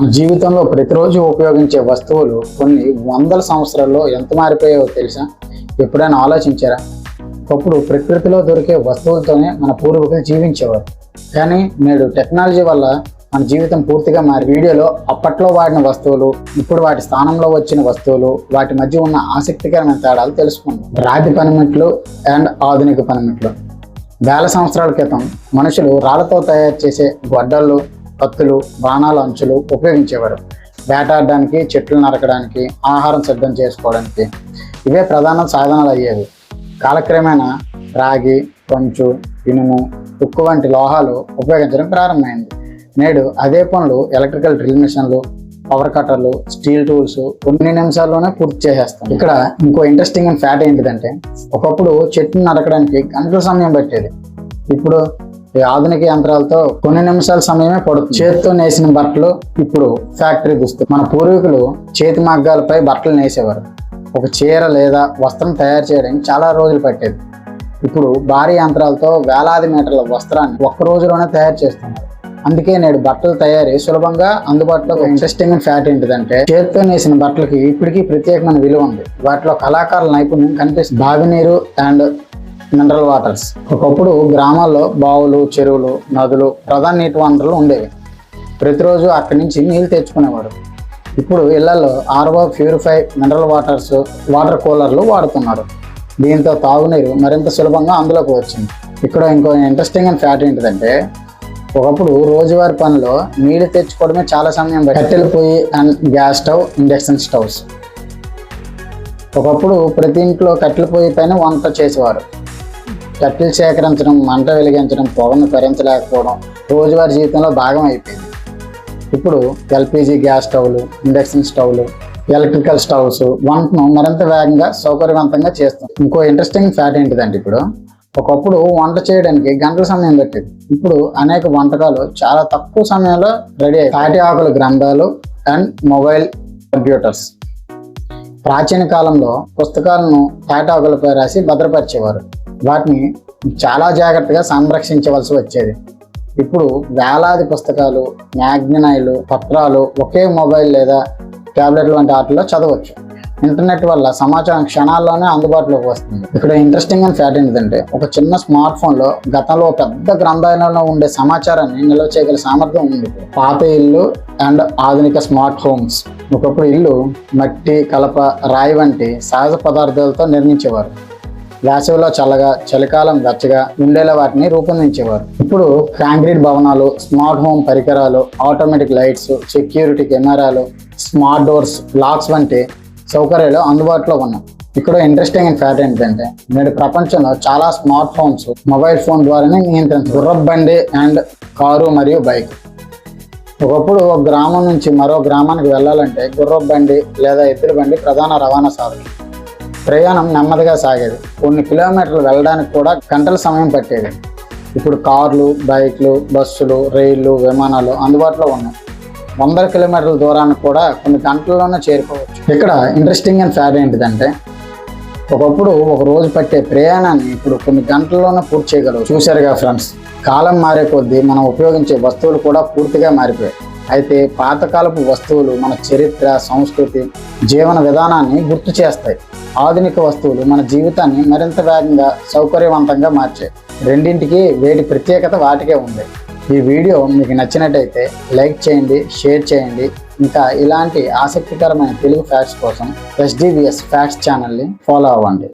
మన జీవితంలో ప్రతిరోజు ఉపయోగించే వస్తువులు కొన్ని వందల సంవత్సరాల్లో ఎంత మారిపోయాయో తెలుసా? ఎప్పుడైనా ఆలోచించారా? ఒకప్పుడు ప్రకృతిలో దొరికే వస్తువులతోనే మన పూర్వీకులు జీవించేవారు. కానీ నేడు టెక్నాలజీ వల్ల మన జీవితం పూర్తిగా మారి. వీడియోలో అప్పట్లో వాడిన వస్తువులు, ఇప్పుడు వాటి స్థానంలో వచ్చిన వస్తువులు, వాటి మధ్య ఉన్న ఆసక్తికరమైన తేడాలు తెలుసుకుందాం. రాతి పనిముట్లు అండ్ ఆధునిక పనిముట్లు. వేల సంవత్సరాల క్రితం మనుషులు రాళ్లతో తయారు చేసే గొడ్డళ్ళు, కత్తులు, బాణాల అంచులు ఉపయోగించేవారు. వేటాడడానికి, చెట్లు నరకడానికి, ఆహారం సిద్ధం చేసుకోవడానికి ఇవే ప్రధాన సాధనాలు అయ్యేవి. కాలక్రమేణా రాగి, కొంచు, ఇనుము, ఉక్కు వంటి లోహాలు ఉపయోగించడం ప్రారంభమైంది. నేడు అదే పనులు ఎలక్ట్రికల్ డ్రిల్ మిషన్లు, పవర్ కట్టర్లు, స్టీల్ టూల్స్ కొన్ని నిమిషాల్లోనే పూర్తి చేసేస్తాం. ఇక్కడ ఇంకో ఇంట్రెస్టింగ్ అండ్ ఫ్యాక్ట్ ఏంటిదంటే, ఒకప్పుడు చెట్టును నరకడానికి గంటల సమయం పట్టేది. ఇప్పుడు ఈ ఆధునిక యంత్రాలతో కొన్ని నిమిషాల సమయమే పడుతుంది. చేతితో నేసిన బట్టలు ఇప్పుడు ఫ్యాక్టరీ దుస్తులు. మన పూర్వీకులు చేతి మగ్గాలపై బట్టలు నేసేవారు. ఒక చీర లేదా వస్త్రం తయారు చేయడానికి చాలా రోజులు పట్టేది. ఇప్పుడు భారీ యంత్రాలతో వేలాది మీటర్ల వస్త్రాన్ని ఒక్క రోజులోనే తయారు చేస్తున్నారు. అందుకే నేడు బట్టల తయారీ సులభంగా అందుబాటులో. ఇంట్రెస్టింగ్ ఫ్యాక్ట్ ఏంటిదంటే, చేతితో నేసిన బట్టలకి ఇప్పటికీ ప్రత్యేకమైన విలువ ఉంది. వాటిలో కళాకారుల నైపుణ్యం కనిపిస్తుంది. బావి నీరు అండ్ మినరల్ వాటర్స్. ఒకప్పుడు గ్రామాల్లో బావులు, చెరువులు, నదులు ప్రధాన నీటి వనరులు ఉండేవి. ప్రతిరోజు అక్కడి నుంచి నీళ్ళు తెచ్చుకునేవారు. ఇప్పుడు ఇళ్లలో RO, purify, mineral waters, water కూలర్లు వాడుతున్నారు. దీంతో తాగునీరు మరింత సులభంగా అందులోకి వచ్చింది. ఇక్కడ ఇంకో ఇంట్రెస్టింగ్ అండ్ ఫ్యాక్ట్ ఏంటిదంటే, ఒకప్పుడు రోజువారి పనిలో నీళ్లు తెచ్చుకోవడమే చాలా సమయం. కట్టెల పొయ్యి and gas stove, induction stoves. ఒకప్పుడు ప్రతి ఇంట్లో కట్టెల పొయ్యి పైన వంట చేసేవారు. కట్టెలు సేకరించడం, మంట వెలిగించడం, పొగను భరించలేకపోవడం రోజువారీ జీవితంలో భాగం అయిపోయింది. ఇప్పుడు ఎల్పిజి గ్యాస్ స్టవ్లు, ఇండక్షన్ స్టవ్లు, ఎలక్ట్రికల్ స్టవ్స్ వంటను మరింత వేగంగా, సౌకర్యవంతంగా చేస్తాం. ఇంకో ఇంట్రెస్టింగ్ ఫ్యాక్ట్ ఏంటిదంటే, ఇప్పుడు ఒకప్పుడు వంట చేయడానికి గంటల సమయం పట్టేది. ఇప్పుడు అనేక వంటకాలు చాలా తక్కువ సమయంలో రెడీ అయ్యాయి. తాటి ఆకుల గ్రంథాలు అండ్ మొబైల్ కంప్యూటర్స్. ప్రాచీన కాలంలో పుస్తకాలను తాటి ఆకులపై రాసి భద్రపరిచేవారు. వాటిని చాలా జాగ్రత్తగా సంరక్షించవలసి వచ్చేది. ఇప్పుడు వేలాది పుస్తకాలు, మ్యాగజైన్లు, పత్రాలు ఒకే మొబైల్ లేదా ట్యాబ్లెట్ వంటి వాటిలో చదవచ్చు. ఇంటర్నెట్ వల్ల సమాచారం క్షణాల్లోనే అందుబాటులోకి వస్తుంది. ఇక్కడ ఇంట్రెస్టింగ్ అండ్ ఫ్యాక్ట్ ఏంటంటే, ఒక చిన్న స్మార్ట్ ఫోన్లో గతంలో పెద్ద గ్రంథాలయంలో ఉండే సమాచారాన్ని నిల్వ చేయగల సామర్థ్యం ఉంది. పాత ఇల్లు అండ్ ఆధునిక స్మార్ట్ హోమ్స్. ఒకప్పుడు ఇల్లు మట్టి, కలప, రాయి వంటి సహజ పదార్థాలతో నిర్మించేవారు. వేసవిలో చల్లగా, చలికాలం వెచ్చగా ఉండేలా వాటిని రూపొందించేవారు. ఇప్పుడు కాంక్రీట్ భవనాలు, స్మార్ట్ హోమ్ పరికరాలు, ఆటోమేటిక్ లైట్స్, సెక్యూరిటీ కెమెరాలు, స్మార్ట్ డోర్స్, లాక్స్ వంటి సౌకర్యాలు అందుబాటులో ఉన్నాయి. ఇక్కడ ఇంట్రెస్టింగ్ అండ్ ఫ్యాక్ట్ ఏంటంటే, నేడు ప్రపంచంలో చాలా స్మార్ట్ ఫోన్స్ మొబైల్ ఫోన్ ద్వారానే నియంత్రించారు. గుర్రపు బండి అండ్ కారు మరియు బైక్. ఒకప్పుడు ఒక గ్రామం నుంచి మరో గ్రామానికి వెళ్ళాలంటే గుర్రపు బండి లేదా ఎద్దుల బండి ప్రధాన రవాణా సాధనం. ప్రయాణం నెమ్మదిగా సాగేది. కొన్ని కిలోమీటర్లు వెళ్ళడానికి కూడా గంటల సమయం పట్టేది. ఇప్పుడు కార్లు, బైక్లు, బస్సులు, రైళ్లు, విమానాలు అందుబాటులో ఉన్నాయి. 100 కిలోమీటర్ల దూరాన్ని కూడా కొన్ని గంటల్లోనే చేరుకోవచ్చు. ఇక్కడ ఇంట్రెస్టింగ్ అండ్ ఫ్యాక్ట్ ఏంటిదంటే, ఒకప్పుడు ఒక రోజు పట్టే ప్రయాణాన్ని ఇప్పుడు కొన్ని గంటల్లోనే పూర్తి చేయగలరు. చూశారుగా ఫ్రెండ్స్, కాలం మారే కొద్దీ మనం ఉపయోగించే వస్తువులు కూడా పూర్తిగా మారిపోయాయి. అయితే పాతకాలపు వస్తువులు మన చరిత్ర, సంస్కృతి, జీవన విధానాన్ని గుర్తు చేస్తాయి. ఆధునిక వస్తువులు మన జీవితాన్ని మరింత వేగంగా, సౌకర్యవంతంగా మార్చాయి. రెండింటికి వేటి ప్రత్యేకత వాటికే ఉంది. ఈ వీడియో మీకు నచ్చినట్టయితే లైక్ చేయండి, షేర్ చేయండి. ఇంకా ఇలాంటి ఆసక్తికరమైన తెలుగు ఫ్యాక్ట్స్ కోసం SDVS ఫ్యాక్ట్స్ ఛానల్ని ఫాలో అవ్వండి.